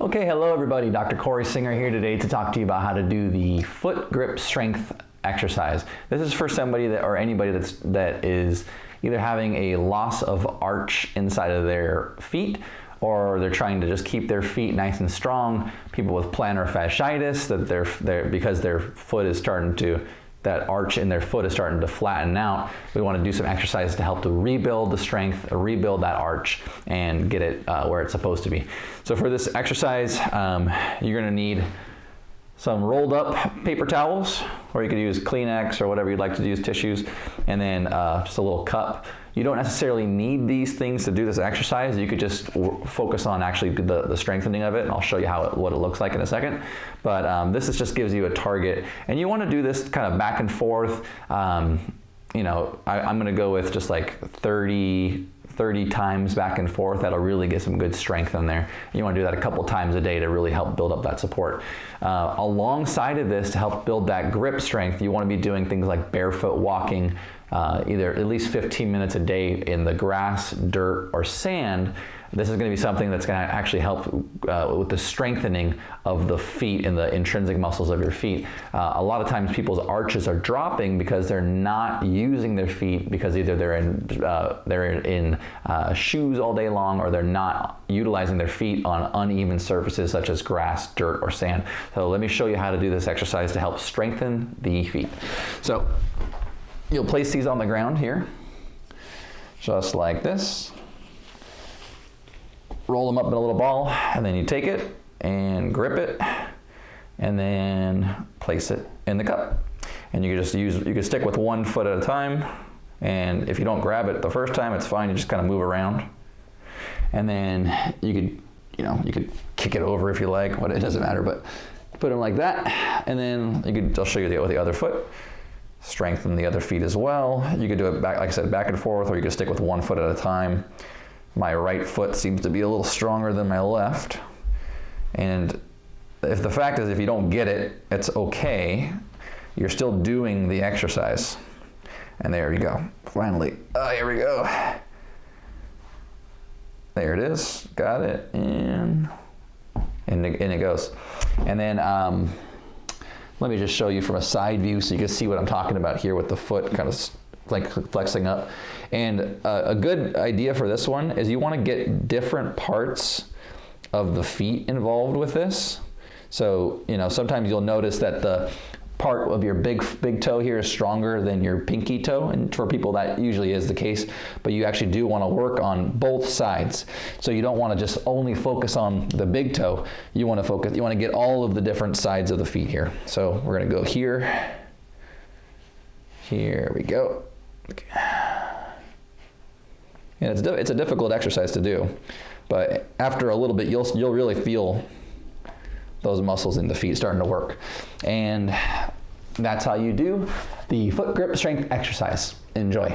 Okay, hello everybody. Dr. Corey Singer here today to talk to you about how to do the foot grip strength exercise. This is for somebody or anybody that is either having a loss of arch inside of their feet, or they're trying to just keep their feet nice and strong. People with plantar fasciitis, that because their foot is starting to, that arch in their foot is starting to flatten out. We want to do some exercises to help to rebuild the strength, or rebuild that arch, and get it where it's supposed to be. So for this exercise, you're going to need some rolled up paper towels, or you could use Kleenex or whatever you'd like to use, tissues, and then just a little cup. You don't necessarily need these things to do this exercise. You could just focus on actually the strengthening of it, and I'll show you what it looks like in a second. But this just gives you a target, and you want to do this kind of back and forth. You know, I'm going to go with just like 30 times back and forth. That'll really get some good strength in there. You want to do that a couple times a day to really help build up that support. Alongside of this, to help build that grip strength, you want to be doing things like barefoot walking, either at least 15 minutes a day in the grass, dirt, or sand. This is going to be something that's going to actually help with the strengthening of the feet and the intrinsic muscles of your feet. A lot of times people's arches are dropping because they're not using their feet, because either they're in shoes all day long, or they're not utilizing their feet on uneven surfaces such as grass, dirt, or sand. So let me show you how to do this exercise to help strengthen the feet. So you'll place these on the ground here, just like this. Roll them up in a little ball, and then you take it and grip it, and then place it in the cup. And you can stick with one foot at a time, and if you don't grab it the first time, it's fine. You just kind of move around, and then you could kick it over if you like, but it doesn't matter. But put them like that, and then I'll show you with the other foot. Strengthen the other feet as well. You could do it back, like I said, back and forth, or you could stick with one foot at a time. My right foot seems to be a little stronger than my left. And if the fact is, if you don't get it, it's okay. You're still doing the exercise. And there you go. Finally, here we go. There it is. Got it. And it goes. And then let me just show you from a side view so you can see what I'm talking about here with the foot kind of like flexing up. And a good idea for this one is you want to get different parts of the feet involved with this. So, sometimes you'll notice that the part of your big toe here is stronger than your pinky toe, and for people that usually is the case, but you actually do want to work on both sides. So you don't want to just only focus on the big toe. You want to get all of the different sides of the feet here. So we're going to go here. Here we go. And it's a difficult exercise to do, but after a little bit, you'll really feel those muscles in the feet starting to work. And that's how you do the foot grip strength exercise. Enjoy.